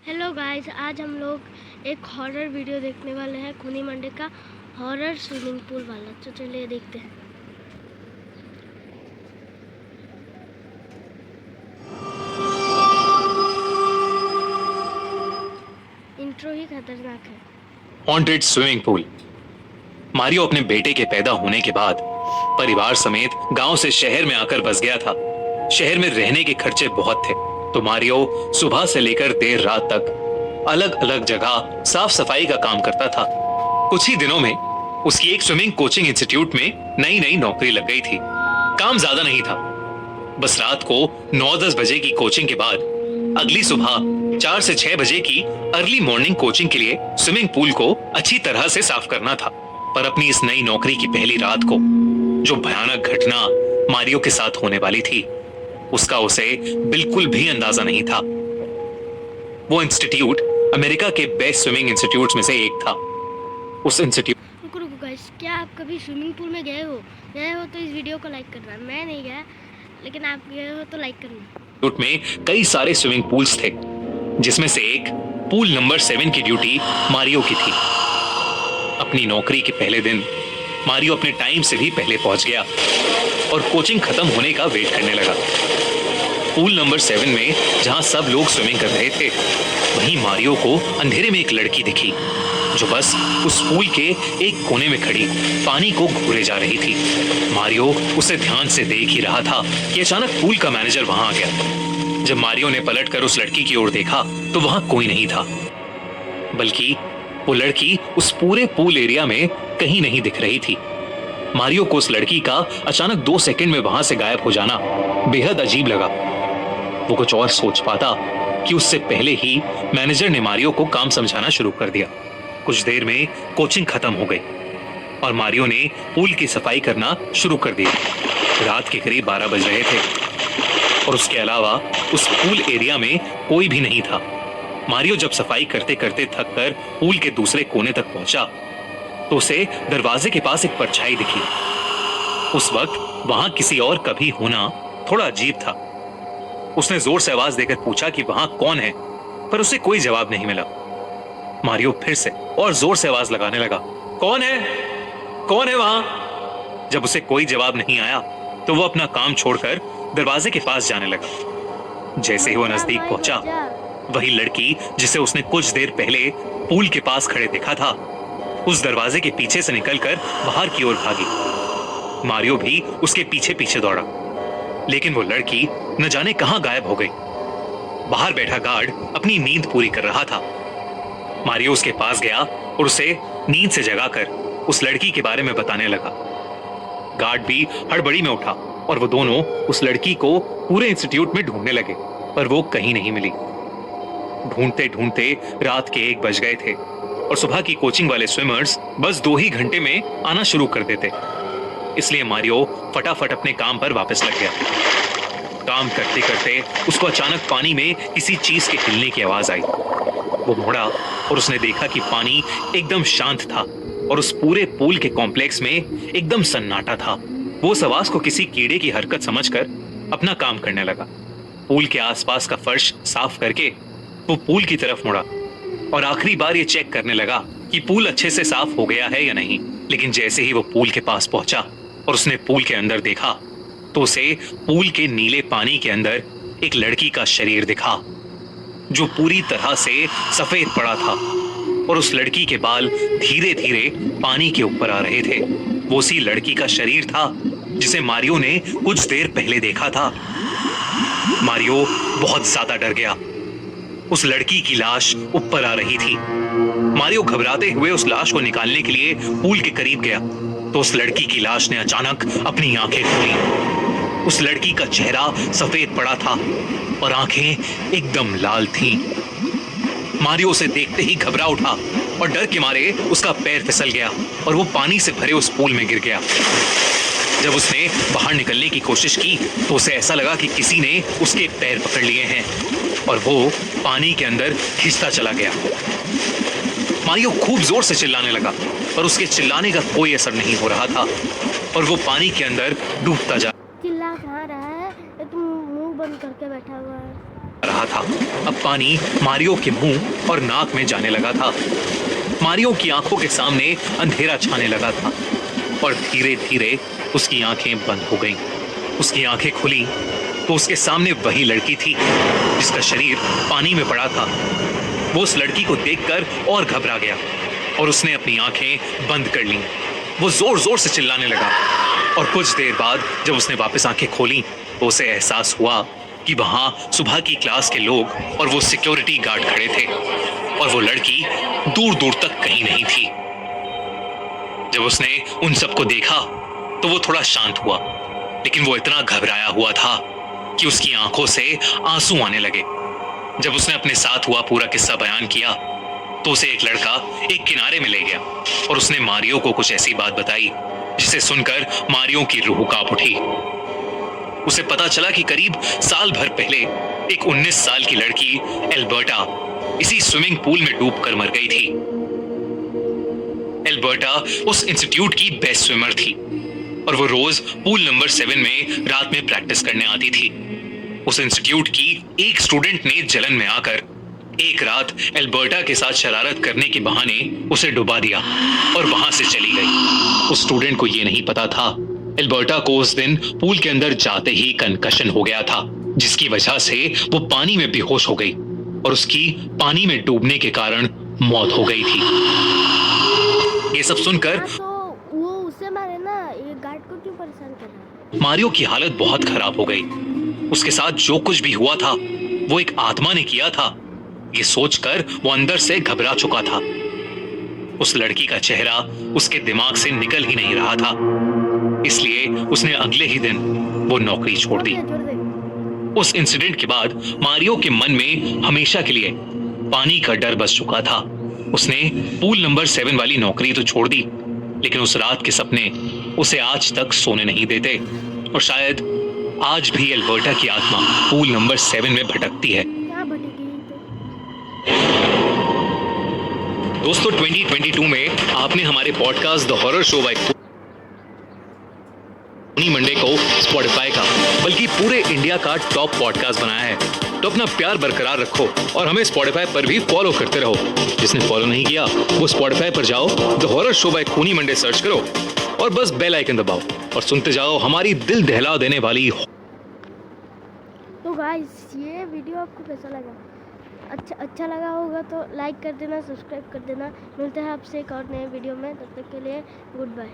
Hello guys, आज हम लोग एक हॉरर वीडियो देखने वाले हैं। खूनी मंडे का हॉरर स्विमिंग पूल वाला। तो चलिए देखते हैं। इंट्रो ही खतरनाक है। Haunted swimming pool. मारियो अपने बेटे के पैदा होने के बाद परिवार समेत गांव से शहर में आकर बस गया था। शहर में रहने के खर्चे बहुत थे, तो मारियो सुबह से लेकर देर रात तक अलग अलग जगह साफ सफाई का काम करता था। कुछ ही दिनों में उसकी एक स्विमिंग कोचिंग इंस्टीट्यूट में नई नई नौकरी लग गई थी। काम ज्यादा नहीं था, बस रात को 9-10 बजे की कोचिंग के बाद अगली सुबह 4 से 6 बजे की अर्ली मॉर्निंग कोचिंग के लिए स्विमिंग पूल को अच्छी तरह से साफ करना था। पर अपनी इस नई नौकरी की पहली रात को जो भयानक घटना मारियो के साथ होने वाली थी, उसका उसे बिल्कुल भी अंदाजा नहीं था। वो इंस्टीट्यूट अमेरिका के बेस्ट स्विमिंग इंस्टीट्यूट में से एक था। उस इंस्टीट्यूट रुको रुको गाइस, क्या आप कभी स्विमिंग पूल में गए हो? तो इस वीडियो को लाइक करना। मैं नहीं गया, लेकिन आप गए हो तो लाइक करना। में कई सारे स्विमिंग पूल्स थे, जिसमें से एक पूल नंबर 7 की ड्यूटी मारियो की थी। अपनी नौकरी के पहले दिन मारियो अपने टाइम से भी पहले पहुंच गया और कोचिंग खत्म होने का वेट करने लगा। पूल नंबर 7 में जहां सब लोग स्विमिंग कर रहे थे, वहीं मारियो को अंधेरे में एक लड़की दिखी जो बस उस पूल के एक कोने में खड़ी पानी को घूरे जा रही थी। मारियो उसे ध्यान से देख ही रहा था कि अचानक पूल का मैनेजर वहां आ गया। जब मारियो ने पलटकर उस लड़की की ओर देखा तो वहां कोई नहीं था, बल्कि वो लड़की उस पूरे पूल एरिया में कहीं नहीं दिख रही थी। मारियो को उस लड़की का अचानक 2 सेकंड में वहां से गायब हो जाना बेहद अजीब लगा। वो कुछ और सोच पाता कि उससे पहले ही मैनेजर ने मारियो को काम समझाना शुरू कर दिया। कुछ देर में कोचिंग खत्म हो गई और मारियो ने पूल की सफाई करना शुरू कर दिया। रात के करीब 12 बज रहे थे और उसके अलावा उस पूल एरिया में कोई भी नहीं था। मारियो जब सफाई करते करते थक कर पूल के दूसरे कोने तक पहुंचा तो उसे दरवाजे के पास एक परछाई दिखी। उस वक्त वहां किसी और का भी होना थोड़ा अजीब था। उसने जोर से आवाज देकर पूछा कि वहां कौन है, पर उसे कोई जवाब नहीं मिला। मारियो फिर से और जोर से आवाज लगाने लगा, कौन है, कौन है वहां? जब उसे कोई जवाब नहीं आया तो वो अपना काम छोड़कर दरवाजे के पास जाने लगा। जैसे ही वो नजदीक पहुंचा, वही लड़की जिसे उसने कुछ देर पहले पूल के पास खड़े देखा था, उस दरवाजे के पीछे से निकलकर बाहर की ओर भागी। मारियो भी उसके पीछे पीछे दौड़ा, लेकिन वो लड़की न जाने कहां गायब हो गई। बाहर बैठा गार्ड अपनी नींद पूरी कर रहा था। मारियो उसके पास गया और उसे नींद से जगाकर उस लड़की के बारे में बताने लगा। गार्ड भी हड़बड़ी में उठा और वो दोनों उस लड़की को पूरे इंस्टीट्यूट में ढूंढने लगे, पर वो कहीं नहीं मिली। ढूंढते ढूंढते रात के 1 बज गए थे और सुबह की कोचिंग वाले स्विमर्स बस 2 ही घंटे में आना शुरू कर देते। इसलिए मारियो फटाफट अपने काम पर वापस लग गया। काम करते करते उसको अचानक पानी में किसी चीज के हिलने की आवाज आई। वो मुड़ा और उसने देखा कि पानी एकदम शांत था और उस पूरे पूल के कॉम्प्लेक्स में एकदम सन्नाटा था। वो उस आवाज को किसी कीड़े की हरकत समझकर अपना काम करने लगा। पूल के आसपास का फर्श साफ करके वो पूल की तरफ मुड़ा और आखिरी बार ये चेक करने लगा कि पूल अच्छे से साफ हो गया है या नहीं। लेकिन जैसे ही वो पूल के पास पहुंचा और उसने पूल के अंदर देखा तो उसे पूल के नीले पानी के अंदर एक लड़की का शरीर दिखा, जो पूरी तरह से सफेद पड़ा था और उस लड़की के बाल धीरे धीरे पानी के ऊपर आ रहे थे। वो उसी लड़की का शरीर था जिसे मारियो ने कुछ देर पहले देखा था। मारियो बहुत ज्यादा डर गया। उस लड़की की लाश ऊपर आ रही थी। मारियो घबराते हुए उस लाश को निकालने के लिए पूल के करीब गया तो उस लड़की की लाश ने अचानक अपनी आंखें खोली। उस लड़की का चेहरा सफेद पड़ा था और आंखें एकदम लाल थीं। मारियो उसे देखते ही घबरा उठा और डर के मारे उसका पैर फिसल गया और वो पानी से भरे उस पूल में गिर गया। जब उसने बाहर निकलने की कोशिश की तो उसे ऐसा लगा कि किसी ने उसके पैर पकड़ लिए हैं और वो पानी के अंदर खिंचता चला गया। मारियो खूब जोर से चिल्लाने लगा, पर उसके चिल्लाने का कोई असर नहीं हो रहा था और वो पानी के अंदर डूबता जा चिल्ला कहाँ रहा है? तुम मुंह बंद करके बैठा हुआ है। रहा रहा था। अब पानी मारियो के मुंह और नाक में जाने लगा था। मारियो की आंखों के सामने अंधेरा छाने लगा था और धीरे धीरे उसकी आंखें बंद हो गईं। उसकी आंखें खुली तो उसके सामने वही लड़की थी जिसका शरीर पानी में पड़ा था। वो उस लड़की को देखकर और घबरा गया और उसने अपनी आंखें बंद कर लीं। वो जोर जोर से चिल्लाने लगा और कुछ देर बाद जब उसने वापस आंखें खोली तो उसे एहसास हुआ कि वहां सुबह की क्लास के लोग और वो सिक्योरिटी गार्ड खड़े थे और वो लड़की दूर दूर तक कहीं नहीं थी। जब उसने उन सबको देखा तो वो थोड़ा शांत हुआ, लेकिन वो इतना घबराया हुआ था कि उसकी आंखों से आंसू आने लगे। जब उसने अपने साथ हुआ पूरा किस्सा बयान किया तो उसे एक लड़का एक किनारे में ले गया और उसने मारियो को कुछ ऐसी बात बताई जिसे सुनकर मारियो की रूह कांप उठी। उसे पता चला कि करीब साल भर पहले एक 19 साल की लड़की एल्बर्टा इसी स्विमिंग पूल में डूबकर मर गई थी। एल्बर्टा उस इंस्टीट्यूट की बेस्ट स्विमर थी और वो रोज पूल नंबर 7 में रात में प्रैक्टिस करने आती थी। उस इंस्टीट्यूट की एक स्टूडेंट ने जलन में आकर एक रात एल्बर्टा के साथ शरारत करने के बहाने उसे डुबा दिया और वहां से चली गई। उस स्टूडेंट को यह नहीं पता था एल्बर्टा को उस दिन पूल के अंदर जाते ही कंकशन हो गया था, जिसकी वजह से वो पानी में बेहोश हो गई और उसकी पानी में डूबने के कारण मौत हो गई थी। ये सब सुनकर तो वो उसे मारे ना, ये गार्ड को क्यों परेशान कर रहा है? मारियो की हालत बहुत खराब हो गई। उसके साथ जो कुछ भी हुआ था वो एक आत्मा ने किया था, ये सोचकर वो अंदर से घबरा चुका था। उस लड़की का चेहरा उसके दिमाग से निकल ही नहीं रहा था, इसलिए उसने अगले ही दिन वो नौकरी छोड़ दी। उस इंसिडेंट के बाद मारियो के मन में हमेशा के लिए पानी का डर बस चुका था। उसने पूल नंबर 7 वाली नौकरी तो छोड़ दी, लेकिन उस रात के सपने उसे आज तक सोने नहीं देते और शायद आज भी एल्बर्टा की आत्मा पूल नंबर 7 में भटकती है। क्या भटकी दोस्तों 2022 में आपने हमारे podcast the horror show by खूनी मंडे को स्पॉटिफाई का बल्कि पूरे इंडिया का टॉप पॉडकास्ट बनाया है, तो अपना प्यार बरकरार रखो और हमें स्पॉटिफाई पर भी फॉलो करते रहो। जिसने फॉलो नहीं किया वो स्पॉटिफाई पर जाओ, द हॉरर शो बाय खूनी मंडे सर्च करो और बस बेल आइकन दबाओ और सुनते जाओ हमारी दिल दहला देने वाली। तो गाइस, ये वीडियो आपको कैसा लगा? अच्छा लगा होगा तो लाइक कर देना, सब्सक्राइब कर देना। मिलते हैं आपसे एक और नए वीडियो में, तब तक के लिए गुड बाय।